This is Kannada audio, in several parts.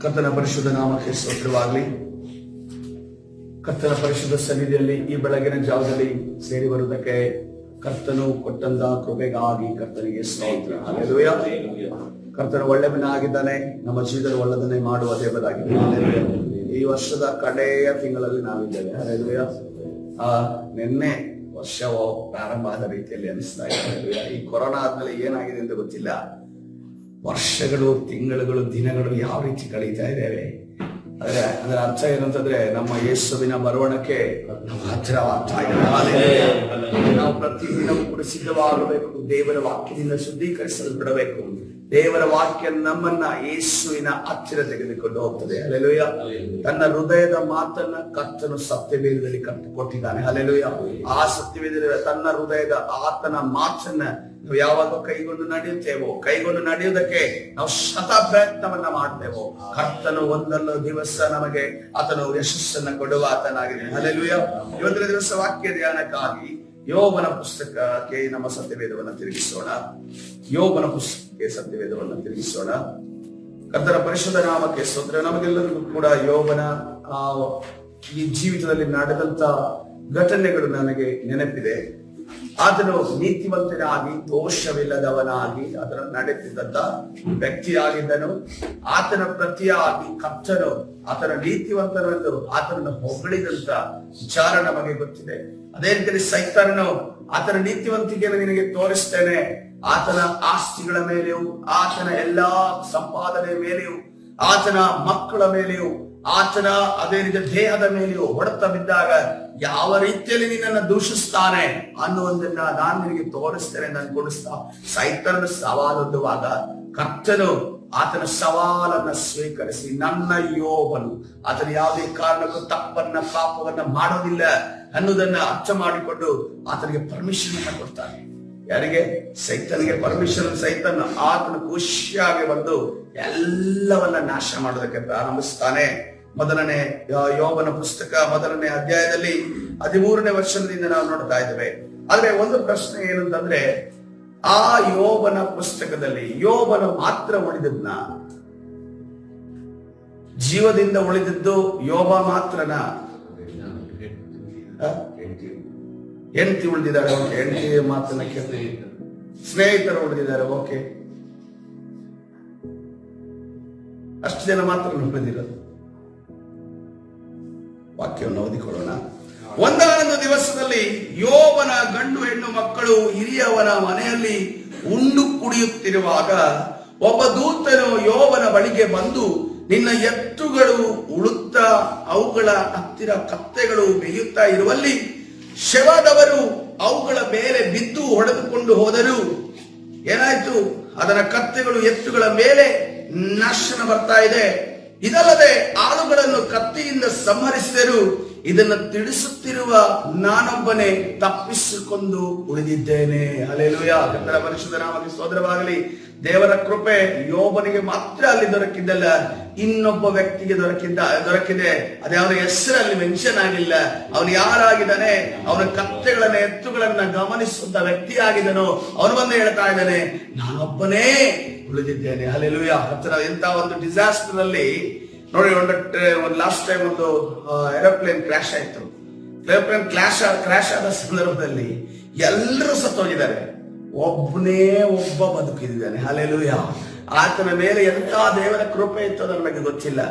ಕರ್ತನ ಪರಿಶುದ್ಧ ನಾಮಕ್ಕೆ ಸ್ತೋತ್ರವಾಗಲಿ. ಕರ್ತನ ಪರಿಶುದ್ಧ ಸನ್ನಿಧಿಯಲ್ಲಿ ಈ ಬೆಳಗಿನ ಜಾವದಲ್ಲಿ ಸೇರಿ ಬರುವುದಕ್ಕೆ ಕರ್ತನು ಕೊಟ್ಟಂತ ಕೃಪೆಗಾಗಿ ಕರ್ತನಿಗೆ ಸ್ತೋತ್ರ. ಹಲ್ಲೆಲೂಯಾ. ಕರ್ತನು ಒಳ್ಳೆಯವನಾಗಿದ್ದಾನೆ. ನಮ್ಮ ಜೀವನದಲ್ಲಿ ಒಳ್ಳೆದನ್ನೇ ಮಾಡುವ ದೇವರಾಗಿದ್ದಾನೆ. ಈ ವರ್ಷದ ಕಡೆಯ ತಿಂಗಳಲ್ಲಿ ನಾವಿದ್ದೇವೆ. ಹಲ್ಲೆಲೂಯಾ. ನಿನ್ನೆ ವರ್ಷವು ಪ್ರಾರಂಭ ಆದ ರೀತಿಯಲ್ಲಿ ಅನಿಸ್ತಾ ಇದೆ. ಈ ಕೊರೋನಾ ಆದ್ಮೇಲೆ ಏನಾಗಿದೆ ಅಂತ ಗೊತ್ತಿಲ್ಲ. ವರ್ಷಗಳು, ತಿಂಗಳುಗಳು, ದಿನಗಳು ಯಾವ ರೀತಿ ಕಳೀತಾ ಇದ್ದೇವೆ. ಆದ್ರೆ ಅದರ ಅರ್ಥ ಏನಂತಂದ್ರೆ ನಮ್ಮ ಯೇಸುವಿನ ಬರುವಣಕ್ಕೆ ನಾವು ಹತ್ತಿರವಾಗ್ತಾ ಇದ್ದೇವೆ. ನಾವು ಪ್ರತಿದಿನವೂ ಕೂಡ ಸಿದ್ಧವಾಗಬೇಕು. ದೇವರ ವಾಕ್ಯದಿಂದ ಶುದ್ಧೀಕರಿಸಲ್ಪಡಬೇಕು. ದೇವರ ವಾಕ್ಯ ನಮ್ಮನ್ನ ಯೇಸುವಿನ ಹತ್ತಿರ ತೆಗೆದುಕೊಂಡು ಹೋಗ್ತದೆ. ಹಲ್ಲೆಲೂಯಾ. ತನ್ನ ಹೃದಯದ ಮಾತನ್ನ ಕರ್ತನು ಸತ್ಯವೇದದಲ್ಲಿ ಕೊಟ್ಟಿದ್ದಾನೆ. ಹಲ್ಲೆಲೂಯಾ. ಆ ಸತ್ಯವೇದದಲ್ಲಿ ತನ್ನ ಹೃದಯದ ಆತನ ಮಾತನ್ನ ನಾವು ಯಾವಾಗ ಕೈಗೊಂಡು ನಡೆಯುವುದಕ್ಕೆ ನಾವು ಶತ ಪ್ರಯತ್ನವನ್ನ ಮಾಡ್ತೇವೋ ಕರ್ತನು ಒಂದಲ್ಲ ದಿವಸ ನಮಗೆ ಆತನು ಯಶಸ್ಸನ್ನ ಕೊಡುವ ಆತನಾಗಿದೆ. ಹಲ್ಲೆಲೂಯಾ. ಇವತ್ತಿನ ದಿವಸ ವಾಕ್ಯ ಧ್ಯಾನಕ್ಕಾಗಿ ಯೋಬನ ಪುಸ್ತಕಕ್ಕೆ ನಮ್ಮ ಸತ್ಯವೇದವನ್ನ ತಿರುಗಿಸೋಣ. ಯೋಬನ ಪುಸ್ತಕಕ್ಕೆ ಸತ್ಯವೇದವನ್ನ ತಿರುಗಿಸೋಣ. ಕರ್ತನ ಪರಿಶುದ್ಧ ನಾಮಕ್ಕೆ ಸ್ತೋತ್ರ. ನಮಗೆಲ್ಲರಿಗೂ ಕೂಡ ಯೋಬನ ಈ ಜೀವಿತದಲ್ಲಿ ನಡೆದಂತ ಘಟನೆಗಳು ನನಗೆ ನೆನಪಿದೆ. ಆತನು ನೀತಿವಂತನಾಗಿ ದೋಷವಿಲ್ಲದವನಾಗಿ ಅದನ್ನು ನಡೆಯುತ್ತಿದ್ದಂತ ವ್ಯಕ್ತಿಯಾಗಿದ್ದನು. ಆತನ ಪ್ರತಿಯಾಗಿ ಕರ್ತನು ಆತನ ನೀತಿವಂತನೆಂದು ಆತನನ್ನು ಹೊಗಳಿದಂತ ವಿಚಾರ ನಮಗೆ ಗೊತ್ತಿದೆ. ಅದೇ ರೀತಿಯಲ್ಲಿ ಸೈತಾನನು ಆತನ ನೀತಿವಂತಿಕೆಯನ್ನು ನಿನಗೆ ತೋರಿಸ್ತೇನೆ, ಆತನ ಆಸ್ತಿಗಳ ಮೇಲೆಯೂ ಆತನ ಎಲ್ಲಾ ಸಂಪಾದನೆ ಮೇಲೆಯೂ ಆತನ ಮಕ್ಕಳ ಮೇಲೆಯೂ ಆತನ ಅದೇ ರೀತಿ ದೇಹದ ಮೇಲೆಯೂ ಹೊಡೆತ ಬಿದ್ದಾಗ ಯಾವ ರೀತಿಯಲ್ಲಿ ನಿನ್ನನ್ನು ದೂಷಿಸ್ತಾನೆ ಅನ್ನುವುದನ್ನ ನಾನು ನಿನಗೆ ತೋರಿಸ್ತೇನೆ ಅಂತ ಅನ್ಕೊಂಡಿಸ್ತಾ ಸೈತಾನನ ಸವಾಲೊಡ್ಡುವಾಗ ಕರ್ತನು ಆತನ ಸವಾಲನ್ನ ಸ್ವೀಕರಿಸಿ ನನ್ನ ಯೋಬನು ಆತನ ಯಾವುದೇ ಕಾರಣಕ್ಕೂ ತಪ್ಪನ್ನ ಪಾಪವನ್ನ ಮಾಡೋದಿಲ್ಲ ಅನ್ನೋದನ್ನ ಅರ್ಥ ಮಾಡಿಕೊಂಡು ಆತನಿಗೆ ಪರ್ಮಿಷನ್ ಅನ್ನ ಕೊಡ್ತಾನೆ. ಯಾರಿಗೆ? ಸೈತನಿಗೆ ಪರ್ಮಿಷನ್. ಸೈತನ್ ಆತನ ಖುಷಿಯಾಗಿ ಬಂದು ಎಲ್ಲವನ್ನ ನಾಶ ಮಾಡೋದಕ್ಕೆ ಪ್ರಾರಂಭಿಸ್ತಾನೆ. ಮೊದಲನೇ ಯೋಬನ ಪುಸ್ತಕ 1ನೇ ಅಧ್ಯಾಯದಲ್ಲಿ 13ನೇ ವರ್ಷದಿಂದ ನಾವು ನೋಡ್ತಾ ಇದ್ದೇವೆ. ಆದ್ರೆ ಒಂದು ಪ್ರಶ್ನೆ ಏನಂತಂದ್ರೆ, ಆ ಯೋಬನ ಪುಸ್ತಕದಲ್ಲಿ ಯೋಬನ ಮಾತ್ರ ಉಳಿದದ್ನ, ಜೀವದಿಂದ ಉಳಿದದ್ದು ಯೋಬ ಮಾತ್ರನ? ಹೆಂಡತಿ ಉಳಿದಿದ್ದಾರೆ, ಓಕೆ, ಹೆಂಡತಿ ಮಾತನ್ನ ಕೇಳ್ತೀವಿ. ಸ್ನೇಹಿತರು ಉಳಿದಿದ್ದಾರೆ, ಓಕೆ, ಅಷ್ಟು ಜನ ಮಾತ್ರ ಉಳಿದಿರೋದು. ವಾಕ್ಯವನ್ನು ಓದಿಕೊಳ್ಳೋಣ. ಒಂದಾನೊಂದು ದಿವಸದಲ್ಲಿ ಯೋಬನ ಗಂಡು ಹೆಣ್ಣು ಮಕ್ಕಳು ಹಿರಿಯವನ ಮನೆಯಲ್ಲಿ ಉಂಡು ಕುಡಿಯುತ್ತಿರುವಾಗ ಒಬ್ಬ ದೂತನು ಯೋಬನ ಬಳಿಗೆ ಬಂದು, ನಿನ್ನ ಎತ್ತುಗಳು ಉಳುತ್ತಾ ಅವುಗಳ ಹತ್ತಿರ ಕತ್ತೆಗಳು ಮೇಯುತ್ತಾ ಇರುವಲ್ಲಿ ಶವದವರು ಅವುಗಳ ಮೇಲೆ ಬಿದ್ದು ಹೊಡೆದುಕೊಂಡು ಹೋದರು. ಏನಾಯ್ತು? ಅದರ ಕತ್ತೆಗಳು ಎತ್ತುಗಳ ಮೇಲೆ ನಾಶನ ಬರ್ತಾ ಇದೆ. ಇದಲ್ಲದೆ ಆಳುಗಳನ್ನು ಕತ್ತಿಯಿಂದ ಸಂಹರಿಸಿದರು. ಇದನ್ನು ತಿಳಿಸುತ್ತಿರುವ ನಾನೊಬ್ಬನೇ ತಪ್ಪಿಸಿಕೊಂಡು ಉಳಿದಿದ್ದೇನೆ. ಹಲ್ಲೆಲೂಯಾ. ಕರ್ತನ ಪರಿಶುದ್ಧ ನಾಮಕ್ಕೆ ಸ್ತೋತ್ರವಾಗಲಿ. ದೇವರ ಕೃಪೆ ಯೋಬನಿಗೆ ಮಾತ್ರ ಅಲ್ಲಿ ದೊರಕಿದ್ದಲ್ಲ, ಇನ್ನೊಬ್ಬ ವ್ಯಕ್ತಿಗೆ ದೊರಕಿದೆ. ಅದೇ ಅವನ ಹೆಸರಲ್ಲಿ ಮೆನ್ಷನ್ ಆಗಿಲ್ಲ. ಅವನು ಯಾರಾಗಿದ್ದಾನೆ? ಅವನ ಕತ್ತೆಗಳನ್ನ ಎತ್ತುಗಳನ್ನ ಗಮನಿಸುತ್ತ ವ್ಯಕ್ತಿ ಆಗಿದ್ದನು. ಅವನು ಬಂದು ಹೇಳ್ತಾ ಇದ್ದಾನೆ, ನಾನೊಬ್ಬನೇ ಉಳಿದಿದ್ದೇನೆ. ಹಲ್ಲೆಲೂಯಾ. ಎಂತ ಒಂದು ಡಿಸಾಸ್ಟರ್ ಅಲ್ಲಿ ನೋಡಿ, ಒಂದು ಲಾಸ್ಟ್ ಟೈಮ್ ಒಂದು ಏರೋಪ್ಲೇನ್ ಕ್ರಾಶ್ ಆಯ್ತು. ಏರೋಪ್ಲೇನ್ ಕ್ರಾಶ್ ಆದ ಸಂದರ್ಭದಲ್ಲಿ ಎಲ್ಲರೂ ಸತ್ತೋಗಿದ್ದಾರೆ, ಒಬ್ಬನೇ ಒಬ್ಬ ಬದುಕಿದ್ದಾನೆ. ಹಲ್ಲೆಲೂಯಾ. ಆತನ ಮೇಲೆ ಎಂತ ದೇವರ ಕೃಪೆ ಇತ್ತು ಅದು ನಮಗೆ ಗೊತ್ತಿಲ್ಲ.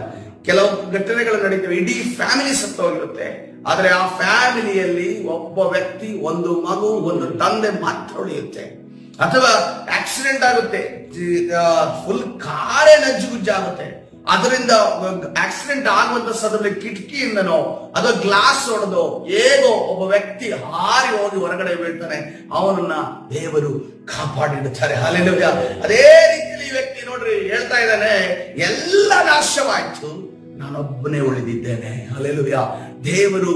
ಕೆಲವು ಘಟನೆಗಳು ನಡೀತವೆ, ಇಡೀ ಫ್ಯಾಮಿಲಿ ಸತ್ತೋಗಿರುತ್ತೆ. ಆದ್ರೆ ಆ ಫ್ಯಾಮಿಲಿಯಲ್ಲಿ ಒಬ್ಬ ವ್ಯಕ್ತಿ, ಒಂದು ಮಗು, ಒಂದು ತಂದೆ ಮಾತ್ರ ಉಳಿಯುತ್ತೆ. ಅಥವಾ ಆಕ್ಸಿಡೆಂಟ್ ಆಗುತ್ತೆ, ಫುಲ್ ಕಾರೇ ನಜ್ಜುಗುಜ್ಜಾಗುತ್ತೆ. ಅದರಿಂದ ಆಕ್ಸಿಡೆಂಟ್ ಆಗುವಂತ ಸಂದರ್ಭದಲ್ಲಿ ಕಿಟಕಿಯಿಂದನೋ ಅಥವಾ ಗ್ಲಾಸ್ ಹೊಡೆದೋ ಹೇಗೋ ಒಬ್ಬ ವ್ಯಕ್ತಿ ಹಾರಿ ಹೋಗಿ ಹೊರಗಡೆ ಬೀಳ್ತಾನೆ. ಅವನನ್ನ ದೇವರು ಕಾಪಾಡಿಡುತ್ತಾರೆ. ಹಲ್ಲೆಲೂಯಾ. ಅದೇ ರೀತಿಯಲ್ಲಿ ಈ ವ್ಯಕ್ತಿ ನೋಡ್ರಿ ಹೇಳ್ತಾ ಇದ್ದಾನೆ, ಎಲ್ಲ ನಾಶವಾಯ್ತು, ನಾನೊಬ್ಬನೇ ಉಳಿದಿದ್ದೇನೆ. ಹಲ್ಲೆಲೂಯಾ. ದೇವರು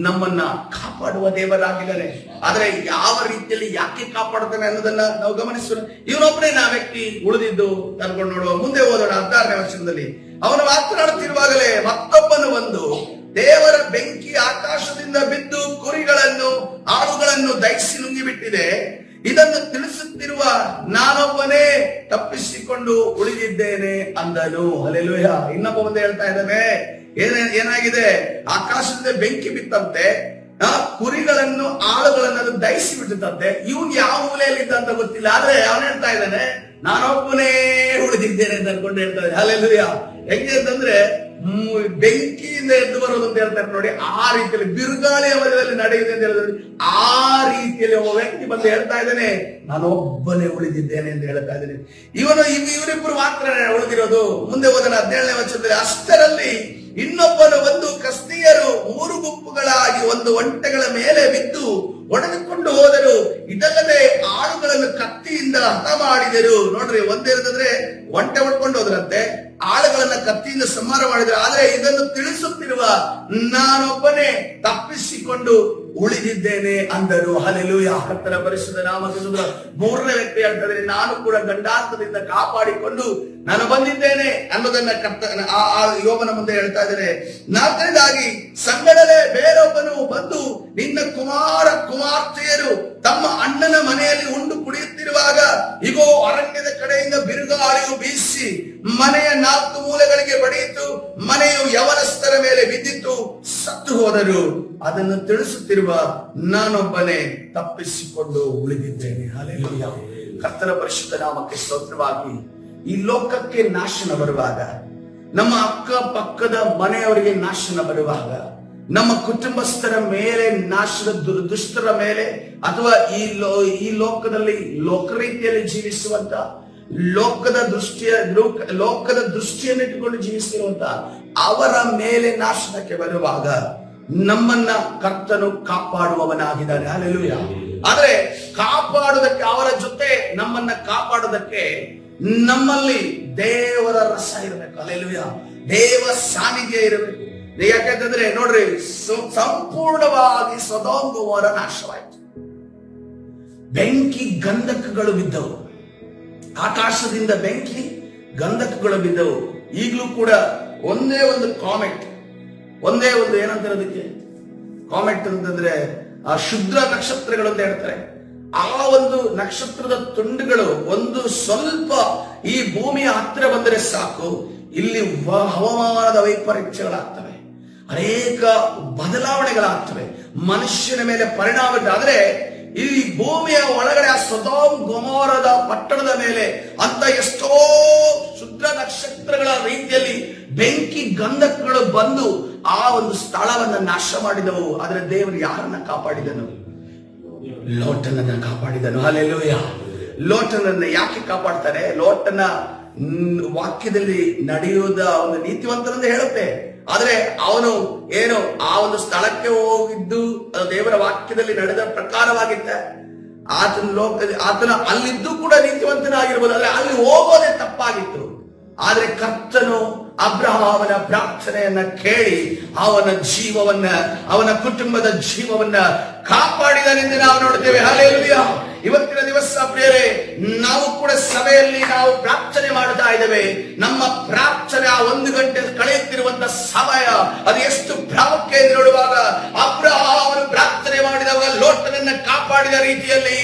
ನಮ್ಮನ್ನ ಕಾಪಾಡುವ ದೇವರಾಗಿದ್ದಾನೆ. ಆದ್ರೆ ಯಾವ ರೀತಿಯಲ್ಲಿ ಯಾಕೆ ಕಾಪಾಡುತ್ತಾನೆ ಅನ್ನೋದನ್ನ ನಾವು ಗಮನಿಸೋಣ. ಇವನೊಬ್ಬನೇ ನಾ ವ್ಯಕ್ತಿ ಉಳಿದಿದ್ದು ಅನ್ಕೊಂಡು ನೋಡುವ. ಮುಂದೆ ಓದೋಣ. 16ನೇ ವರ್ಷದಲ್ಲಿ ಅವನು ಮಾತನಾಡುತ್ತಿರುವಾಗಲೇ ಮತ್ತೊಬ್ಬನು ಬಂದು, ದೇವರ ಬೆಂಕಿ ಆಕಾಶದಿಂದ ಬಿದ್ದು ಕುರಿಗಳನ್ನು ಆಳುಗಳನ್ನು ದಹಿಸಿ ನುಂಗಿಬಿಟ್ಟಿದೆ. ಇದನ್ನು ತಿಳಿಸುತ್ತಿರುವ ನಾನೊಬ್ಬನೇ ತಪ್ಪಿಸಿಕೊಂಡು ಉಳಿದಿದ್ದೇನೆ ಅಂದನು. ಹಲ್ಲೆಲೂಯಾ. ಇನ್ನೊಬ್ಬ ಮುಂದೆ ಹೇಳ್ತಾ ಇದ್ದಾನೆ, ಏನಾಗಿದೆ, ಆಕಾಶದಿಂದ ಬೆಂಕಿ ಬಿತ್ತಂತೆ, ಕುರಿಗಳನ್ನು ಆಳುಗಳನ್ನು ಅದು ದಹಿಸಿ ಬಿಟ್ಟಂತೆ. ಇವನ್ ಯಾವ ಮೂಲೆಯಲ್ಲಿದ್ದ ಅಂತ ಗೊತ್ತಿಲ್ಲ, ಆದ್ರೆ ಅವನು ಹೇಳ್ತಾ ಇದ್ದಾನೆ ನಾನೊಬ್ಬನೇ ಉಳಿದಿದ್ದೇನೆ ಅಂತ ಅನ್ಕೊಂಡು ಹೇಳ್ತಾ ಇದ್ದಾನೆ. ಹಲ್ಲೆಲೂಯಾ. ಹೆಂಗೆ ಅಂತಂದ್ರೆ ಬೆಂಕಿಯಿಂದ ಎದ್ದು ಬರೋದು ಅಂತ ಹೇಳ್ತಾರೆ ನೋಡಿ, ಆ ರೀತಿಯಲ್ಲಿ ಬಿರುಗಾಳಿಯ ಮಧ್ಯದಲ್ಲಿ ನಡೆಯುತ್ತೆ ಅಂತ ಹೇಳಿದ್ರೆ ಆ ರೀತಿಯಲ್ಲಿ ಒಬ್ಬ ವ್ಯಕ್ತಿ ಬಂದು ಹೇಳ್ತಾ ಇದ್ದಾನೆ ನಾನೊಬ್ಬನೇ ಉಳಿದಿದ್ದೇನೆ ಅಂತ ಹೇಳ್ತಾ ಇದ್ದೇನೆ. ಇವರಿಬ್ಬರು ಮಾತ್ರ ಉಳಿದಿರೋದು. ಮುಂದೆ ಹೋದನ 17ನೇ ವಚನದಲ್ಲಿ, ಅಷ್ಟರಲ್ಲಿ ಇನ್ನೊಬ್ಬನು ಒಂದು ಕಸ್ದೀಯರು 3 ಗುಂಪುಗಳಾಗಿ ಒಂದು ಒಂಟೆಗಳ ಮೇಲೆ ಬಿದ್ದು ಒಡೆದುಕೊಂಡು ಹೋದರು. ಇದಲ್ಲದೆ ಆಳುಗಳನ್ನು ಕತ್ತಿಯಿಂದ ಹತ ಮಾಡಿದರು. ನೋಡ್ರಿ, ಒಂದೇನಂದ್ರೆ ಒಂಟೆ ಹೊಡ್ಕೊಂಡು ಹೋದ್ರಂತೆ, ಆಳುಗಳನ್ನ ಕತ್ತಿಯಿಂದ ಸಂಹಾರ ಮಾಡಿದ್ರು. ಆದ್ರೆ ಇದನ್ನು ತಿಳಿಸುತ್ತಿರುವ ನಾನೊಬ್ಬನೇ ತಪ್ಪಿಸಿಕೊಂಡು ಉಳಿದಿದ್ದೇನೆ ಅಂದರು. ಹಲ್ಲೆಲೂಯಾ. ಕರ್ತನ ಪರಿಶುದ್ಧ ನಾಮಕ್ಕೆ ಸ್ತೋತ್ರ. 3ನೇ ವ್ಯಕ್ತಿ ಹೇಳ್ತಾರೆ, ನಾನು ಕೂಡ ಗಂಡಾಂತರದಿಂದ ಕಾಪಾಡಿಕೊಂಡು ನಾನು ಬಂದಿದ್ದೇನೆ ಅನ್ನೋದನ್ನ ಯೋಬನ ಮುಂದೆ ಹೇಳ್ತಾ ಇದ್ದೇನೆ. 4ನೇದಾಗಿ, ಸಂಗಡಲೇ ಬೇರೊಬ್ಬನು ಬಂದು ನಿನ್ನ ಕುಮಾರ್ತೆಯರು ತಮ್ಮ ಅಣ್ಣನ ಮನೆಯಲ್ಲಿ ಉಂಡು ಕುಡಿಯುತ್ತಿರುವಾಗ ಇಗೋ ಅರಣ್ಯದ ಕಡೆಯಿಂದ ಬಿರುಗಾಳಿಯು ಬೀಸಿ ಮನೆಯ 4 ಮೂಲೆಗಳಿಗೆ ಬಡಿಯಿತು, ಮನೆಯು ಯವನಸ್ಥರ ಮೇಲೆ ಬಿದ್ದಿತ್ತು, ಸತ್ತು ಹೋದರು. ಅದನ್ನು ತಿಳಿಸುತ್ತಿರುವ ನಾನೊಬ್ಬನೇ ತಪ್ಪಿಸಿಕೊಂಡು ಉಳಿದಿದ್ದೇನೆ. ಹಲ್ಲೆಲೂಯಾ. ಕರ್ತನ ಪರಿಶುದ್ಧ ನಾಮಕ್ಕೆ ಸ್ತೋತ್ರವಾಗಿ. ಈ ಲೋಕಕ್ಕೆ ನಾಶನ ಬರುವಾಗ, ನಮ್ಮ ಅಕ್ಕಪಕ್ಕದ ಮನೆಯವರಿಗೆ ನಾಶನ ಬರುವಾಗ, ನಮ್ಮ ಕುಟುಂಬಸ್ಥರ ಮೇಲೆ ನಾಶದ ದುಷ್ಟರ ಮೇಲೆ, ಅಥವಾ ಈ ಲೋಕದಲ್ಲಿ ಲೋಕರೀತಿಯಲ್ಲಿ ಜೀವಿಸುವಂತ ಲೋಕದ ದೃಷ್ಟಿಯನ್ನಿಟ್ಟುಕೊಂಡು ಜೀವಿಸಿರುವಂತ ಅವರ ಮೇಲೆ ನಾಶನಕ್ಕೆ ಬರುವಾಗ ನಮ್ಮನ್ನ ಕರ್ತನು ಕಾಪಾಡುವವನಾಗಿದ್ದಾನೆ. ಹಲ್ಲೆಲೂಯಾ. ಆದ್ರೆ ಕಾಪಾಡುವುದಕ್ಕೆ, ಅವರ ಜೊತೆ ನಮ್ಮನ್ನ ಕಾಪಾಡುವುದಕ್ಕೆ ನಮ್ಮಲ್ಲಿ ದೇವರ ರಸ ಇರಬೇಕು. ಹಲ್ಲೆಲೂಯಾ. ದೇವ ಸಾನ್ನಿಧ್ಯ ಇರಬೇಕು. ಯಾಕಂತಂದ್ರೆ ನೋಡ್ರಿ, ಸಂಪೂರ್ಣವಾಗಿ ಸೊದೋಮ್ ಗೊಮೋರ ನಾಶವಾಯಿತು. ಬೆಂಕಿ ಗಂಧಕಗಳು ಬಿದ್ದವು, ಆಕಾಶದಿಂದ ಬೆಂಕಿ ಗಂಧಕಗಳು ಬಿದ್ದವು. ಈಗಲೂ ಕೂಡ ಒಂದೇ ಒಂದು ಕಾಮೆಟ್, ಒಂದೇ ಒಂದು ಏನಂತಾರೆ ಅದಕ್ಕೆ, ಕಾಮೆಟ್ ಅಂತಂದ್ರೆ ಆ ಶುದ್ಧ ನಕ್ಷತ್ರಗಳು ಅಂತ ಹೇಳ್ತಾರೆ. ಆ ಒಂದು ನಕ್ಷತ್ರದ ತುಂಡುಗಳು ಒಂದು ಸ್ವಲ್ಪ ಈ ಭೂಮಿಯ ಹತ್ತಿರ ಬಂದರೆ ಸಾಕು, ಇಲ್ಲಿ ಹವಾಮಾನದ ವೈಪರೀತ್ಯಗಳಾಗ್ತವೆ, ಅನೇಕ ಬದಲಾವಣೆಗಳಾಗ್ತವೆ, ಮನುಷ್ಯನ ಮೇಲೆ ಪರಿಣಾಮ. ಆದ್ರೆ ಈ ಭೂಮಿಯ ಒಳಗಡೆ ಆ ಸೊದೋಮ್ ಗೊಮೋರದ ಪಟ್ಟಣದ ಮೇಲೆ ಅಂತ ಎಷ್ಟೋ ಶುದ್ಧ ನಕ್ಷತ್ರಗಳ ರೀತಿಯಲ್ಲಿ ಬೆಂಕಿ ಗಂಧಕಗಳು ಬಂದು ಆ ಒಂದು ಸ್ಥಳವನ್ನ ನಾಶ ಮಾಡಿದವು. ಆದ್ರೆ ದೇವರು ಯಾರನ್ನ ಕಾಪಾಡಿದನು? ಲೋಟನನ್ನ ಕಾಪಾಡಿದನು. ಹಲ್ಲೆಲೂಯಾ. ಲೋಟನನ್ನ ಯಾಕೆ ಕಾಪಾಡ್ತಾರೆ? ಲೋಟನ ವಾಕ್ಯದಲ್ಲಿ ನಡೆಯುವುದ ಒಂದು ನೀತಿವಂತನೆಂದು ಹೇಳುತ್ತೆ. ಆದ್ರೆ ಅವನು ಏನು ಆ ಒಂದು ಸ್ಥಳಕ್ಕೆ ಹೋಗಿದ್ದು ದೇವರ ವಾಕ್ಯದಲ್ಲಿ ನಡೆದ ಪ್ರಕಾರವಾಗಿತ್ತ. ಆತನ ಅಲ್ಲಿದ್ದು ಕೂಡ ನೀತಿವಂತನಾಗಿರ್ಬೋದು, ಆದ್ರೆ ಅಲ್ಲಿ ಹೋಗೋದೇ ತಪ್ಪಾಗಿತ್ತು. ಆದ್ರೆ ಕರ್ತನು ಅಬ್ರಹಾಮನ ಪ್ರಾರ್ಥನೆಯನ್ನ ಕೇಳಿ ಅವನ ಜೀವವನ್ನ, ಅವನ ಕುಟುಂಬದ ಜೀವವನ್ನ ಕಾಪಾಡಿದನೆಂದು ನಾವು ನೋಡ್ತೇವೆ. ಹಲ್ಲೆಲೂಯಾ. ಇವತ್ತಿನ ದಿವಸ ಪ್ರಿಯರೇ, ನಾವು ಕೂಡ ಸಭೆಯಲ್ಲಿ ನಾವು ಪ್ರಾರ್ಥನೆ ಮಾಡ್ತಾ ಇದ್ದೇವೆ. ನಮ್ಮ ಪ್ರಾರ್ಥನೆ ಆ 1 ಗಂಟೆ ಕಳೆಯುತ್ತಿರುವಂತ ಸಮಯ ಅದು ಎಷ್ಟು ಪ್ರಾಮುಖ್ಯ ಎಂದು ನೋಡುವಾಗ, ಅಬ್ರಹಾಮನು ಪ್ರಾರ್ಥನೆ ಮಾಡಿದವಾಗ ಲೋಟನನ್ನ ಕಾಪಾಡಿದ ರೀತಿಯಲ್ಲಿ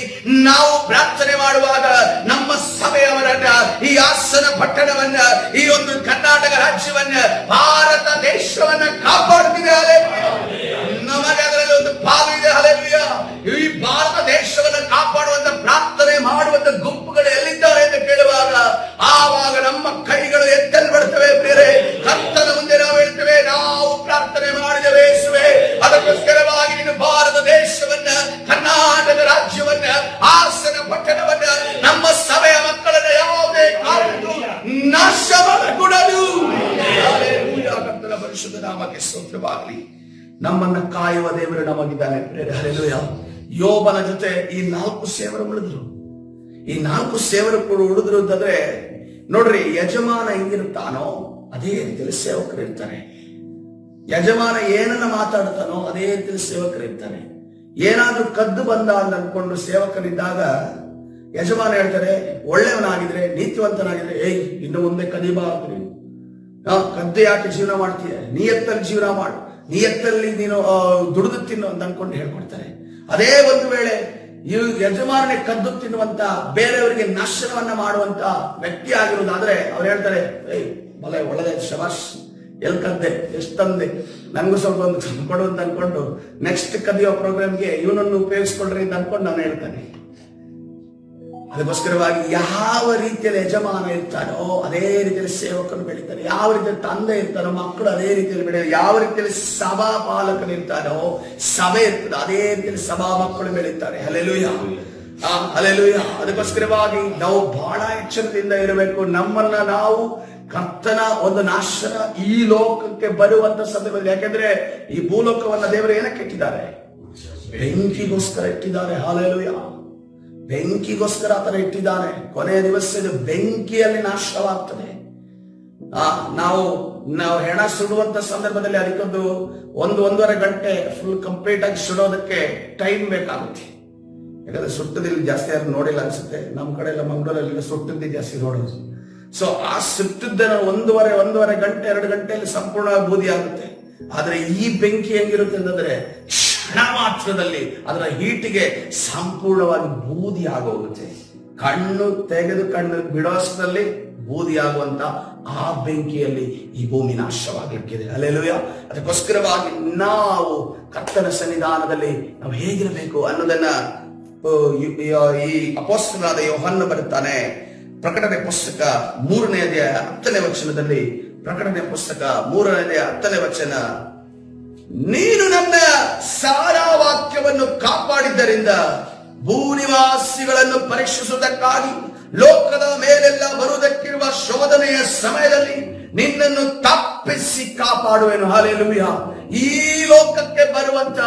ನಾವು ಪ್ರಾರ್ಥನೆ ಮಾಡುವಾಗ ನಮ್ಮ ಸಭೆಯವರನ್ನ, ಈ ಹಾಸನ ಪಟ್ಟಣವನ್ನ, ಈ ಒಂದು ಕರ್ನಾಟಕ ರಾಜ್ಯವನ್ನ, ಭಾರತ ದೇಶವನ್ನ ಕಾಪಾಡುತ್ತಿದೆ. ನಮಗೆ ಅದರಲ್ಲಿ ಒಂದು ಪಾಲು ಇದೆ. ಹಲ್ಲೆಲೂಯಾ. ಈ ಭಾರತ ದೇಶವನ್ನ ಕಾಪಾಡುವಂತ ಪ್ರಾರ್ಥನೆ ಮಾಡುವಂತ ಗುಂಪುಗಳು ಎಲ್ಲಿದ್ದಾರೆ ಎಂದು ಕೇಳುವಾಗ ಆವಾಗ ನಮ್ಮ ಕೈಗಳು ಎತ್ತಲ್ಪಡುತ್ತವೆ. ಪ್ರಿಯರೇ, ಕರ್ತನ ಮುಂದೆ ನಾವು ಹೇಳ್ತೇವೆ, ನಾವು ಪ್ರಾರ್ಥನೆ ಮಾಡಿದ್ದೇವೆ ಯೇಸುವೇ, ಅದಕ್ಕೋಸ್ಕರವಾಗಿ ನೀನು ಭಾರತ ದೇಶವನ್ನ, ಕರ್ನಾಟಕ ರಾಜ್ಯವನ್ನ, ಹಾಸನ ಪಟ್ಟಣವನ್ನ, ನಮ್ಮ ಸಭೆಯ ಮಕ್ಕಳನ್ನ ಯಾವುದೇ ಕಾರಣಕ್ಕೂ ನಾಶ ಮಾಡಕೂಡದು. ಕರ್ತನ ಪರಿಶುದ್ಧ ನಾಮಕ್ಕೆ ಸ್ತೋತ್ರವಾಗಲಿ. ನಮ್ಮನ್ನ ಕಾಯುವ ದೇವರು ನಮಗಿದ್ದಾನೆ. ಹಲ್ಲೆಲೂಯಾ. ಯೋಬನ ಜೊತೆ ಈ 4 ಸೇವರು ಉಳಿದ್ರು. ಈ 4 ಸೇವರು ಕೂಡ ಉಳಿದ್ರು ಅಂತಂದ್ರೆ ನೋಡ್ರಿ, ಯಜಮಾನ ಹೆಂಗಿರ್ತಾನೋ ಅದೇ ರೀತಿಯಲ್ಲಿ ಸೇವಕರು ಇರ್ತಾರೆ. ಯಜಮಾನ ಏನನ್ನ ಮಾತಾಡ್ತಾನೋ ಅದೇ ರೀತಿಯಲ್ಲಿ ಸೇವಕರು ಇರ್ತಾರೆ. ಏನಾದ್ರೂ ಕದ್ದು ಬಂದ ಅಂತ ಅನ್ಕೊಂಡು ಸೇವಕರಿದ್ದಾಗ ಯಜಮಾನ ಹೇಳ್ತಾರೆ, ಒಳ್ಳೆಯವನಾಗಿದ್ರೆ, ನೀತಿವಂತನಾಗಿದ್ರೆ, ಇನ್ನು ಮುಂದೆ ಕದಿಬಾರ್ದು, ಕದ್ದು ಯಾಕೆ ಜೀವನ ಮಾಡ್ತೀಯ, ನಿಯತ್ತಲ್ಲಿ ಜೀವನ ಮಾಡು, ನಿಯತ್ತಲ್ಲಿ ನೀನು ದುಡಿದು ತಿನ್ನು ಅಂತ ಅನ್ಕೊಂಡು ಹೇಳ್ಕೊಡ್ತಾರೆ. ಅದೇ ಒಂದು ವೇಳೆ ಈ ಯಜಮಾನನೇ ಕದ್ದು ತಿನ್ನುವಂತ, ಬೇರೆಯವರಿಗೆ ನಾಶನವನ್ನ ಮಾಡುವಂತ ವ್ಯಕ್ತಿ ಆಗಿರುವುದಾದ್ರೆ ಅವ್ರು ಹೇಳ್ತಾರೆ, ಏಯ್ ಬಲೆ ಒಳ್ಳೆದೇ, ಶಬಾಷ್, ಎಲ್ ಕದ್ದೆ, ಎಷ್ಟು ತಂದೆ, ನನಗೂ ಸ್ವಲ್ಪ ಒಂದು ಕೊಡು ಅಂತ ಅನ್ಕೊಂಡು ನೆಕ್ಸ್ಟ್ ಕದಿಯೋ ಪ್ರೋಗ್ರಾಮ್ಗೆ ಇವನನ್ನು ಉಪಯೋಗಿಸ್ಕೊಳ್ರಿ ಅಂತ ಅನ್ಕೊಂಡು ನಾನು ಹೇಳ್ತಾನೆ. ಅದಕ್ಕೋಸ್ಕರವಾಗಿ ಯಾವ ರೀತಿಯಲ್ಲಿ ಯಜಮಾನ ಇರ್ತಾನೋ ಅದೇ ರೀತಿಯಲ್ಲಿ ಸೇವಕನು ಬೆಳೀತಾನೆ, ಯಾವ ರೀತಿಯಲ್ಲಿ ತಂದೆ ಇರ್ತಾನೋ ಮಕ್ಕಳು ಅದೇ ರೀತಿಯಲ್ಲಿ ಬೆಳೆಯುತ್ತಾರೆ, ಯಾವ ರೀತಿಯಲ್ಲಿ ಸಭಾ ಪಾಲಕನು ಇರ್ತಾನೋ ಸಭೆ ಇರ್ತದೆ ಅದೇ ರೀತಿಯಲ್ಲಿ ಸಭಾ ಮಕ್ಕಳು ಬೆಳೀತಾರೆ. Hallelujah, hallelujah. ಅದಕ್ಕೋಸ್ಕರವಾಗಿ ನಾವು ಬಹಳ ಎಚ್ಚರದಿಂದ ಇರಬೇಕು. ನಮ್ಮನ್ನ ನಾವು ಕರ್ತನ ಒಂದು ನಾಶನ ಈ ಲೋಕಕ್ಕೆ ಬರುವಂತ ಸಂದರ್ಭದಲ್ಲಿ, ಯಾಕೆಂದ್ರೆ ಈ ಭೂಲೋಕವನ್ನ ದೇವರು ಏನಕ್ಕೆ ಇಟ್ಟಿದ್ದಾರೆ? ಬೆಂಕಿಗೋಸ್ಕರ ಇಟ್ಟಿದ್ದಾರೆ. ಹಲ್ಲೆಲೂಯಾ, ಬೆಂಕಿಗೋಸ್ಕರ ಆತನ ಇಟ್ಟಿದ್ದಾನೆ. ಕೊನೆಯ ದಿವಸದ ಬೆಂಕಿಯಲ್ಲಿ ನಾಶವಾಗ್ತದೆ. ನಾವು ಹೆಣ ಸುಡುವಂತ ಸಂದರ್ಭದಲ್ಲಿ ಅದಕ್ಕೊಂದು 1-1.5 ಗಂಟೆ ಫುಲ್ ಕಂಪ್ಲೀಟ್ ಆಗಿ ಸುಡೋದಕ್ಕೆ ಟೈಮ್ ಬೇಕಾಗುತ್ತೆ. ಯಾಕಂದ್ರೆ ಸುಟ್ಟದಿಲ್ಲಿ ಜಾಸ್ತಿ ಯಾರು ನೋಡಿಲ್ಲ ಅನ್ಸುತ್ತೆ, ನಮ್ಮ ಕಡೆ ಎಲ್ಲ ಮಂಗಳೂರಲ್ಲಿ ಸುಟ್ಟದ್ದೇ ಜಾಸ್ತಿ ನೋಡೋದು. ಸೊ ಆ ಸುಟ್ಟದ್ದನ್ನು 1.5 ಗಂಟೆ 2 ಗಂಟೆಯಲ್ಲಿ ಸಂಪೂರ್ಣವಾಗಿ ಬೂದಿ ಆಗುತ್ತೆ. ಆದ್ರೆ ಈ ಬೆಂಕಿ ಹೆಂಗಿರುತ್ತೆ ಅಂತಂದ್ರೆ ಕ್ಷಣ ಮಾತ್ರದಲ್ಲಿ ಅದರ ಹೀಟಿಗೆ ಸಂಪೂರ್ಣವಾಗಿ ಬೂದಿ ಆಗೋಗುತ್ತೆ. ಕಣ್ಣು ತೆಗೆದು ಕಣ್ಣು ಬಿಡೋಷ್ಟರಲ್ಲಿ ಬೂದಿ ಆಗುವಂತ ಆ ಬೆಂಕಿಯಲ್ಲಿ ಈ ಭೂಮಿ ನಾಶವಾಗಲಿಕ್ಕಿದೆ. ಹಲ್ಲೆಲೂಯಾ. ಅದಕ್ಕೋಸ್ಕರವಾಗಿ ನಾವು ಕರ್ತನ ಸನ್ನಿಧಾನದಲ್ಲಿ ನಾವು ಹೇಗಿರಬೇಕು ಅನ್ನೋದನ್ನ ಈ ಅಪೊಸ್ತಲನಾದ ಯೋಹನ್ನ ಬರುತ್ತಾನೆ. ಪ್ರಕಟಣೆ ಪುಸ್ತಕ 3ನೇ ಅಧ್ಯಾಯ 10ನೇ ವಚನದಲ್ಲಿ, ಪ್ರಕಟಣೆ ಪುಸ್ತಕ 3ನೇ ಅಧ್ಯಾಯ 10ನೇ ವಚನ, ನೀನು ನನ್ನ ಸಾರಾ ವಾಕ್ಯವನ್ನು ಕಾಪಾಡಿದ್ದರಿಂದ ಭೂನಿವಾಸಿಗಳನ್ನು ಪರೀಕ್ಷಿಸುವುದಕ್ಕಾಗಿ ಲೋಕದ ಮೇಲೆಲ್ಲ ಬರುವುದಕ್ಕಿರುವ ಶೋಧನೆಯ ಸಮಯದಲ್ಲಿ ನಿನ್ನನ್ನು ತಪ್ಪಿಸಿ ಕಾಪಾಡುವೆನು. ಹಲ್ಲೆಲೂಯಾ. ಈ ಲೋಕಕ್ಕೆ ಬರುವಂತ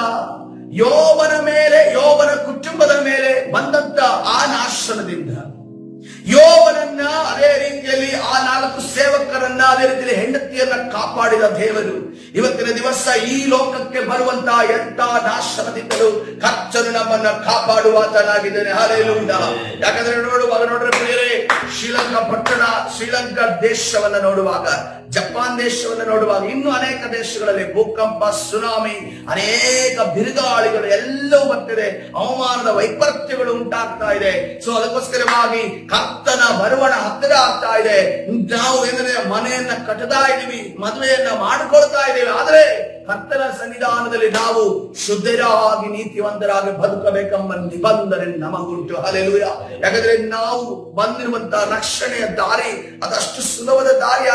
ಯೋಬನ ಮೇಲೆ, ಯೋಬನ ಕುಟುಂಬದ ಮೇಲೆ ಬಂದಂತ ಆ ನಾಶನದಿಂದ ಯೋಬನನ್ನ, ಅದೇ ರೀತಿಯಲ್ಲಿ ಆ 4 ಸೇವಕರನ್ನ, ಅದೇ ರೀತಿಯಲ್ಲಿ ಹೆಂಡತಿಯನ್ನ ಕಾಪಾಡಿದ ದೇವರು ಇವತ್ತಿನ ದಿವಸ ಈ ಲೋಕಕ್ಕೆ ಬರುವಂತಹ ಎಂತ ನಾಶನದಿಂದಲೂ ಕರ್ತನು ನಮ್ಮನ್ನ ಕಾಪಾಡುವಾತನಾಗಿದ್ದಾನೆ. ಹಲ್ಲೆಲೂಯಾ. ಯಾಕಂದ್ರೆ ನೋಡ್ರೆ ಪ್ರಿಯರೇ, ಶ್ರೀಲಂಕಾ ಪಟ್ಟಣ, ಶ್ರೀಲಂಕಾ ದೇಶವನ್ನ ನೋಡುವಾಗ, ಜಪಾನ್ ದೇಶವನ್ನ ನೋಡುವಾಗ, ಇನ್ನು ಅನೇಕ ದೇಶಗಳಲ್ಲಿ ಭೂಕಂಪ, ಸುನಾಮಿ, ಅನೇಕ ಬಿರುಗಾಳಿಗಳು ಎಲ್ಲವೂ ಬರ್ತಿದೆ, ಹವಾಮಾನದ ವೈಪರೀತ್ಯಗಳು ಉಂಟಾಗ್ತಾ ಇದೆ. ಸೊ ಅದಕ್ಕೋಸ್ಕರವಾಗಿ ಕರ್ತನ ಬರುವಣ ಹತ್ತಿರ ಆಗ್ತಾ ಇದೆ. ನಾವು ಏನಂದ್ರೆ ಮನೆಯನ್ನ ಕಟ್ಟತಾ ಇದೀವಿ, ಮದುವೆಯನ್ನ ಮಾಡಿಕೊಳ್ತಾ ಇದ್ದೀವಿ. ಆದ್ರೆ ಕರ್ತನ ಸನ್ನಿಧಾನದಲ್ಲಿ ನಾವು ಶುದ್ಧರಾಗಿ ನೀತಿವಂತರಾಗಿ ಬದುಕಬೇಕೆಂಬ ನಿಬಂಧನೆ ನಮಗುಂಟು. ಹಲ್ಲೆಲೂಯಾ. ಯಾಕಂದ್ರೆ ನಾವು ಬಂದಿರುವಂತಹ ರಕ್ಷಣೆಯ ದಾರಿ ಅದಷ್ಟು ಸುಲಭದ ದಾರಿ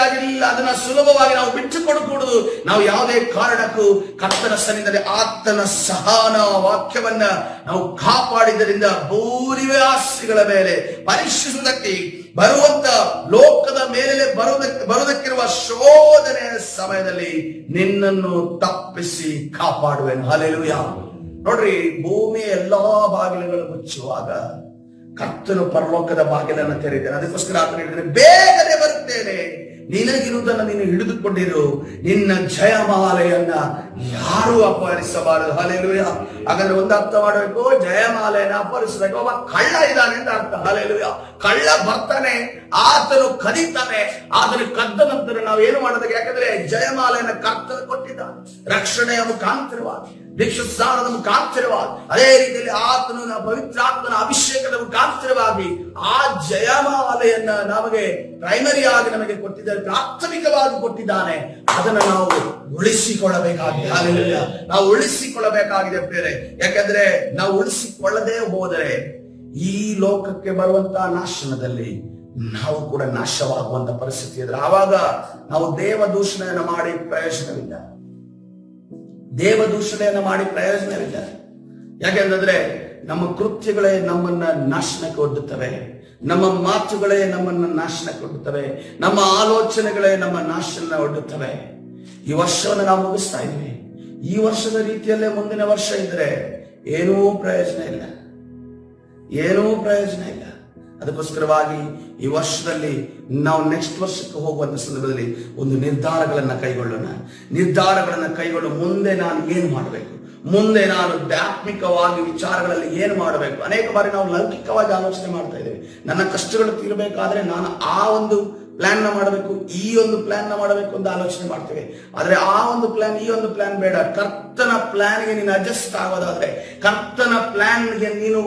ಆಗಿರ್ಲಿಲ್ಲ, ಅದನ್ನ ಸುಲಭವಾಗಿ ನಾವು ಬಿಟ್ಟುಕೊಡಕೂಡದು. ನಾವು ಯಾವುದೇ ಕಾರಣಕ್ಕೂ ಕರ್ತನ ಸನ್ನಿಧಿಯಲ್ಲಿ ಆತನ ಸಹನ ವಾಕ್ಯವನ್ನ ನಾವು ಕಾಪಾಡಿದ್ದರಿಂದ ಭೂನಿವಾಸಿಗಳ ಮೇಲೆ ಪರೀಕ್ಷಿಸುವುದಕ್ಕೆ ಬರುವಂತ ಲೋಕದ ಮೇಲೆ ಬರುವುದಕ್ಕಿರುವ ಶೋಧನೆಯ ಸಮಯದಲ್ಲಿ ನಿನ್ನನ್ನು ತಪ್ಪಿಸಿ ಕಾಪಾಡುವೆನು. ಹಲ್ಲೆಲೂಯಾ. ನೋಡ್ರಿ, ಭೂಮಿಯ ಎಲ್ಲಾ ಬಾಗಿಲುಗಳು ಮುಚ್ಚುವಾಗ ಕರ್ತನು ಪರಲೋಕದ ಬಾಗಿಲನ್ನು ತೆರೆದಿದ್ದಾನೆ. ಅದಕ್ಕೋಸ್ಕರ ಆತನು ಹೇಳಿದ್ರೆ, ಬೇಗನೆ ಬರುತ್ತೇನೆ, ನಿನಗಿರುವುದನ್ನು ನೀನು ಹಿಡಿದುಕೊಂಡಿರು, ನಿನ್ನ ಜಯಮಾಲೆಯನ್ನ ಯಾರು ಅಪಹರಿಸಬಾರದು. ಹಲ್ಲೆಲೂಯಾ. ಹಾಗಾದ್ರೆ ಒಂದು ಅರ್ಥ ಮಾಡಬೇಕು, ಜಯಮಾಲೆಯನ್ನ ಅಪಹರಿಸಬೇಕು, ಒಬ್ಬ ಕಳ್ಳ ಇದ್ದಾನೆ ಅಂತ ಅರ್ಥ. ಹಲ್ಲೆಲೂಯಾ. ಕಳ್ಳ ಬರ್ತಾನೆ, ಆತನು ಕದೀತಾನೆ, ಆತನು ಕದ್ದ ನಂತರ ನಾವು ಏನು ಮಾಡೋದಕ್ಕೆ? ಯಾಕಂದ್ರೆ ಜಯಮಾಲೆಯನ್ನ ಕರ್ತನು ಕೊಟ್ಟಿದ್ದಾನೆ, ರಕ್ಷಣೆಯ ಮುಖಾಂತರವಾಗಿ, ದೀಕ್ಷಾಸ್ನಾನದ ಮುಖಾಂತರವಾಗಿ, ಅದೇ ರೀತಿಯಲ್ಲಿ ಆತನು ಪವಿತ್ರಾತ್ಮನ ಅಭಿಷೇಕದ ಮುಖಾಂತರವಾಗಿ ಆ ಜಯಮಾಲೆಯನ್ನ ನಮಗೆ ಪ್ರೈಮರಿ ಆಗಿ ನಮಗೆ ಕೊಟ್ಟಿದ್ದಾರೆ, ಪ್ರಾಥಮಿಕವಾಗಿ ಕೊಟ್ಟಿದ್ದಾನೆ. ಅದನ್ನು ನಾವು ಉಳಿಸಿಕೊಳ್ಳಬೇಕಾಗಿದೆ. ಹಲ್ಲೆಲೂಯಾ. ನಾವು ಉಳಿಸಿಕೊಳ್ಳಬೇಕಾಗಿದೆ ಬೇರೆ. ಯಾಕಂದ್ರೆ ನಾವು ಉಳಿಸಿಕೊಳ್ಳದೆ ಹೋದರೆ ಈ ಲೋಕಕ್ಕೆ ಬರುವಂತಹ ನಾಶನದಲ್ಲಿ ನಾವು ಕೂಡ ನಾಶವಾಗುವಂತ ಪರಿಸ್ಥಿತಿ ಇದ್ರೆ ಆವಾಗ ನಾವು ದೇವದೂಷಣೆಯನ್ನು ಮಾಡಿ ಪ್ರಯೋಜನವಿಲ್ಲ. ಯಾಕೆಂದ್ರೆ ನಮ್ಮ ಕೃತ್ಯಗಳೇ ನಮ್ಮನ್ನ ನಾಶನಕ್ಕೆ ಒಡ್ಡುತ್ತವೆ, ನಮ್ಮ ಮಾತುಗಳೇ ನಮ್ಮನ್ನ ನಾಶನಕ್ಕೆ ಒಡ್ಡುತ್ತವೆ, ನಮ್ಮ ಆಲೋಚನೆಗಳೇ ನಮ್ಮ ನಾಶನ ಒಡ್ಡುತ್ತವೆ. ಈ ವರ್ಷವನ್ನು ನಾವು ಮುಗಿಸ್ತಾ ಇದ್ದೀವಿ. ಈ ವರ್ಷದ ರೀತಿಯಲ್ಲೇ ಮುಂದಿನ ವರ್ಷ ಇದ್ರೆ ಏನೂ ಪ್ರಯೋಜನ ಇಲ್ಲ. ಅದಕ್ಕೋಸ್ಕರವಾಗಿ ಈ ವರ್ಷದಲ್ಲಿ ನಾವು ನೆಕ್ಸ್ಟ್ ವರ್ಷಕ್ಕೆ ಹೋಗುವಂತ ಸಂದರ್ಭದಲ್ಲಿ ಒಂದು ನಿರ್ಧಾರಗಳನ್ನ ಕೈಗೊಳ್ಳು. ಮುಂದೆ ನಾನು ಏನು ಮಾಡಬೇಕು, ಮುಂದೆ ನಾನು ಆತ್ಮಿಕವಾಗಿ ವಿಚಾರಗಳಲ್ಲಿ ಏನು ಮಾಡಬೇಕು. ಅನೇಕ ಬಾರಿ ನಾವು ಲೌಕಿಕವಾಗಿ ಆಲೋಚನೆ ಮಾಡ್ತಾ ಇದ್ದೇವೆ. ನನ್ನ ಕಷ್ಟಗಳು ತೀರಬೇಕಾದ್ರೆ ನಾನು ಆ ಒಂದು ಪ್ಲಾನ್ ನ ಮಾಡಬೇಕು, ಈ ಒಂದು ಪ್ಲಾನ್ ನ ಮಾಡಬೇಕು ಅಂತ ಆಲೋಚನೆ ಮಾಡ್ತೇವೆ. ಆದ್ರೆ ಆ ಒಂದು ಪ್ಲಾನ್, ಈ ಒಂದು ಪ್ಲಾನ್ ಬೇಡ. ಕರ್ತನ ಪ್ಲಾನ್ಗೆ ನೀನು ಅಡ್ಜಸ್ಟ್ ಆಗೋದಾದ್ರೆ, ಕರ್ತನ ಪ್ಲಾನ್ಗೆ ನೀನು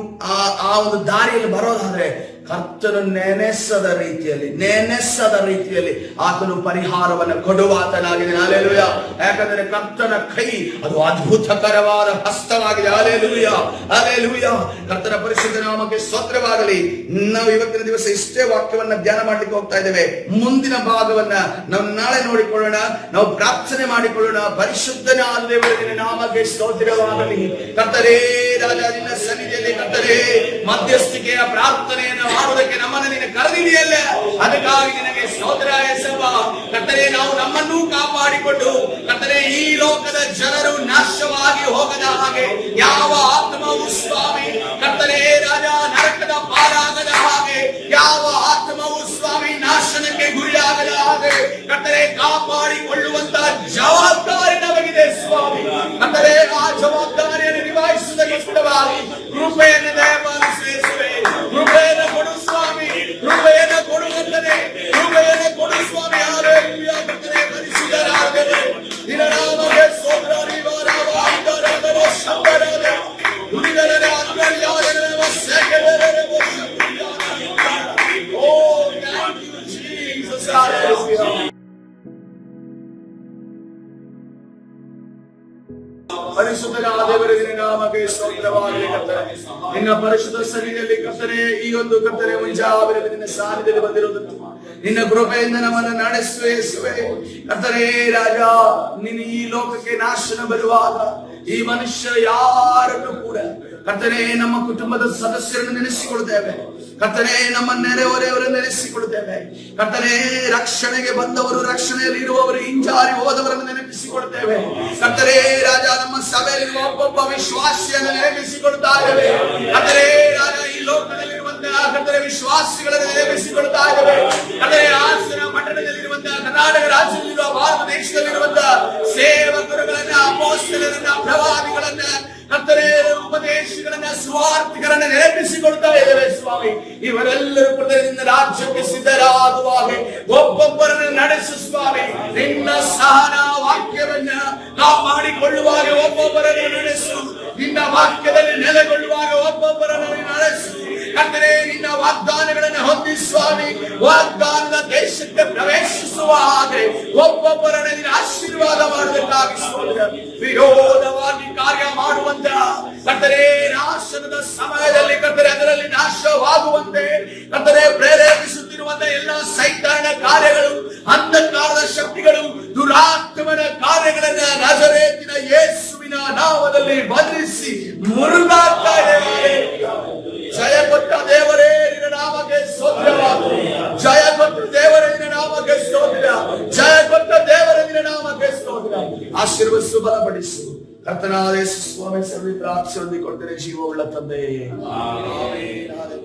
ಆ ಒಂದು ದಾರಿಯಲ್ಲಿ ಬರೋದಾದ್ರೆ, ಕರ್ತನು ನೆನೆಸದ ರೀತಿಯಲ್ಲಿ ಆತನು ಪರಿಹಾರವನ್ನು ಕೊಡುವಾತನಾಗಿದೆ. ಹಲ್ಲೆಲೂಯ. ಯಾಕಂದ್ರೆ ಕರ್ತನ ಕೈ ಅದು ಅದ್ಭುತಕರವಾದ ಹಸ್ತವಾಗಿದೆ. Hallelujah, hallelujah. ಕರ್ತನ ಪರಿಶುದ್ಧ ನಾಮಕ್ಕೆ ಸ್ತೋತ್ರವಾಗಲಿ. ನಾವು ಇವತ್ತಿನ ದಿವಸ ಇಷ್ಟೇ ವಾಕ್ಯವನ್ನ ಧ್ಯಾನ ಮಾಡ್ಲಿಕ್ಕೆ ಹೋಗ್ತಾ ಇದ್ದೇವೆ. ಮುಂದಿನ ಭಾಗವನ್ನ ನಾವು ನಾಳೆ ನೋಡಿಕೊಳ್ಳೋಣ. ನಾವು ಪ್ರಾರ್ಥನೆ ಮಾಡಿಕೊಳ್ಳೋಣ. ಪರಿಶುದ್ಧನಾದ ದೇವರ ನಾಮಕ್ಕೆ ಸ್ತೋತ್ರವಾಗಲಿ. ಕರ್ತನೇ ರಾಜ, ನಿನ್ನ ಸನ್ನಿಧಿಯಲ್ಲಿ ಕರ್ತನೇ ಮಧ್ಯಸ್ಥಿಕೆಯ ಪ್ರಾರ್ಥನೆಯನ್ನು ಮಾಡುವುದಕ್ಕೆ ನಮ್ಮನ್ನು ನೀನು ಕರೆದಿದೆಯಲ್ಲ, ಅದಕ್ಕಾಗಿ ನಿನಗೆ ಸ್ತೋತ್ರ ಯೆಹೋವ. ಕರ್ತನೇ, ನಾವು ನಮ್ಮನ್ನು ಕಾಪಾಡಿಕೊಂಡು ಕರ್ತನೇ ಈ ಲೋಕದ ಜನರು ನಾಶವಾಗಿ ಹೋಗದ ಹಾಗೆ, ಯಾವ ಆತ್ಮವು ಸ್ವಾಮಿ ಕರ್ತನೇ ರಾಜ ನರಕದ ಪಾಲಾಗದ ಹಾಗೆ, ಯಾವ ಆತ್ಮವು ಸ್ವಾಮಿ ನಾಶನಕ್ಕೆ ಗುರಿಯಾಗದ ಹಾಗೆ ಕರ್ತನೇ ಕಾಪಾಡಿಕೊಳ್ಳುವಂತ ಜವಾಬ್ದಾರಿ ನಮಗಿದೆ ಸ್ವಾಮಿ. ಕರ್ತನೇ, ಆ ಜವಾಬ್ದಾರಿಯನ್ನು ನಿಭಾಯಿಸುವುದಕ್ಕೆ ಸಿದ್ಧವಾಗಿ ಕೃಪೆಯನ್ನು ದಯಪಾಲಿಸುವೆ. ಕೃಪೆಯನ್ನು ಕೊಡು ಸ್ವಾಮಿ, ಕೃಪೆಯನ್ನು ಕೊಡುವಂತನೇ, ಕೃಪೆಯನ್ನು ಕೊಡು ಸ್ವಾಮಿ. ಹಲ್ಲೆಲೂಯ. ಕರ್ತನೇ, ಪರಿಶುದ್ಧನಾದ ದೇವರೇ, ನಿನ್ನ ನಾಮಕ್ಕೆ ಸ್ತೋತ್ರ. ಪರಿಶುದ್ಧನಾದ ದೇವರೇ, ನಿನ್ನ ನಾಮಕ್ಕೆ ಸ್ತೋತ್ರವಾಗಲಿ. ಕರ್ತನೇ, ನಿನ್ನ ಪರಿಶುದ್ಧ ಸನ್ನಿಧಿಯಲ್ಲಿ ಕರ್ತನೇ ಈ ಒಂದು ಕರ್ತನೇ ಮುಂಜಾವಿನ ನಿನ್ನ ಸಾನ್ನಿಧ್ಯದಲ್ಲಿ ಬಂದಿರುವುದನ್ನು ನಿನ್ನ ಕೃಪೆಯಿಂದ ನಮ್ಮನ್ನು ನಡೆಸುವೆ ಯೇಸುವೇ. ಕರ್ತನೇ ರಾಜ, ನೀನು ಈ ಲೋಕಕ್ಕೆ ನಾಶನ ಬರುವಾಗ ಈ ಮನುಷ್ಯ ಯಾರನ್ನು ಕೂಡ ಕರ್ತನೇ ನಮ್ಮ ಕುಟುಂಬದ ಸದಸ್ಯರನ್ನು ನೆನೆಸಿಕೊಳ್ತೇವೆ. ಕರ್ತನೇ, ನಮ್ಮ ನೆರೆಹೊರೆಯವರನ್ನು ನೆನೆಸಿಕೊಳ್ತೇವೆ. ಕರ್ತನೇ, ರಕ್ಷಣೆಗೆ ಬಂದವರು, ರಕ್ಷಣೆಯಲ್ಲಿ ಇರುವವರು, ಹಿಂಜಾರಿ ಹೋದವರನ್ನು ನೆನಪಿಸಿಕೊಳ್ತೇವೆ. ಕರ್ತನೇ ರಾಜ, ನಮ್ಮ ಸಭೆಯಲ್ಲಿರುವ ಒಬ್ಬೊಬ್ಬ ವಿಶ್ವಾಸಿಯನ್ನು ನೆನಪಿಸಿಕೊಳ್ತಾ ಇದ್ದೇವೆ. ಕರ್ತನೇ ರಾಜ, ಈ ಲೋಕದಲ್ಲಿರುವಂತಹ ಕರ್ತನೇ ವಿಶ್ವಾಸಿಗಳನ್ನು ನೆನಪಿಸಿಕೊಳ್ತಾ ಇದ್ದೇವೆ. ಕರ್ತನೇ, ಹಾಸನ ಪಟ್ಟಣದಲ್ಲಿರುವಂತಹ, ಕರ್ನಾಟಕ ರಾಜ್ಯದಲ್ಲಿರುವ, ಭಾರತ ದೇಶದಲ್ಲಿರುವಂತಹ ಸೇವಕರುಗಳನ್ನ, ಅಪೊಸ್ತಲರನ್ನ, ಪ್ರವಾದಿಗಳನ್ನ, ಕರ್ತನೇ ಉಪದೇಶಗಳನ್ನ, ಸ್ವಾರ್ಥಿಗಳನ್ನ ನೆನಪಿಸಿಕೊಳ್ತಾ ಇದ್ದೇವೆ ಸ್ವಾಮಿ. ಇವರೆಲ್ಲರೂ ಕೂಡ ನಿನ್ನ ರಾಜ್ಯಕ್ಕೆ ಸಿದ್ಧರಾಗುವಾಗ ಒಬ್ಬೊಬ್ಬರನ್ನು ನಡೆಸು ಸ್ವಾಮಿ. ನಿನ್ನ ಸಹನ ವಾಕ್ಯವನ್ನ ಕಾಪಾಡಿಕೊಳ್ಳುವಾಗ ಒಬ್ಬೊಬ್ಬರನ್ನು ನಡೆಸು. ನಿನ್ನ ವಾಕ್ಯದಲ್ಲಿ ನೆಲೆಗೊಳ್ಳುವಾಗ ಒಬ್ಬೊಬ್ಬರನ್ನು ನಡೆಸು. ಕರ್ತನೇ, ನಿನ್ನ ವಾಗ್ದಾನಗಳನ್ನು ಹೊಂದಿ ಸ್ವಾಮಿ, ವಾಗ್ದಾನದ ದೇಶಕ್ಕೆ ಪ್ರವೇಶಿಸುವ ಹಾಗೆ ಒಬ್ಬೊಬ್ಬರನ್ನು ನಿನ್ನ ಆಶೀರ್ವಾದ ಮಾಡಬೇಕಾಗಿ ವಿರೋಧವಾಗಿ ಕಾರ್ಯ ಮಾಡುವಂತ ಕರ್ತನೇ, ನಾಶನದ ಸಮಯದಲ್ಲಿ ಕರ್ತನೇ ಅದರಲ್ಲಿ ನಾಶವಾಗುವಂತೆ ಕರ್ತನೇ ಪ್ರೇರೇಪಿಸುತ್ತಿರುವಂತ ಎಲ್ಲ ಸೈತಾನ ಕಾರ್ಯಗಳು, ಅಂಧಕಾರದ ಶಕ್ತಿಗಳು, ದುರಾತ್ಮನ ಕಾರ್ಯಗಳನ್ನ ನಜರೇತಿನ ಯೇಸುವಿನ ನಾಮದಲ್ಲಿ ಬಂಧಿಸಿ ಮುರಿದಾಗ್ತಾ ಇದ್ದೇವೆ. ಜಯ ಕೊಟ್ಟ ದೇವರೇ, ನಿನ್ನ ನಾಮಕ್ಕೆ ಸ್ತೋತ್ರವಾಗಲಿ. ಜಯ ಕೊಟ್ಟ ದೇವರೇ, ನಿನ್ನ ನಾಮಕ್ಕೆ ಸ್ತೋತ್ರ. ಜಯ ಕೊಟ್ಟ ದೇವರೇ, ನಿನ್ನ ನಾಮಕ್ಕೆ ಸ್ತೋತ್ರ. ಆಶೀರ್ವದಿಸು, ಬಲಪಡಿಸು. ಕರ್ತನಾದ ಯೇಸು ಸ್ವಾಮಿ ಸರ್ವಿ ಪ್ರಾರ್ಥನೆ ಕೊಡ್ತೇನೆ, ಜೀವವುಳ್ಳ ತಂದೆಯೇ. ಆಮೆನ್.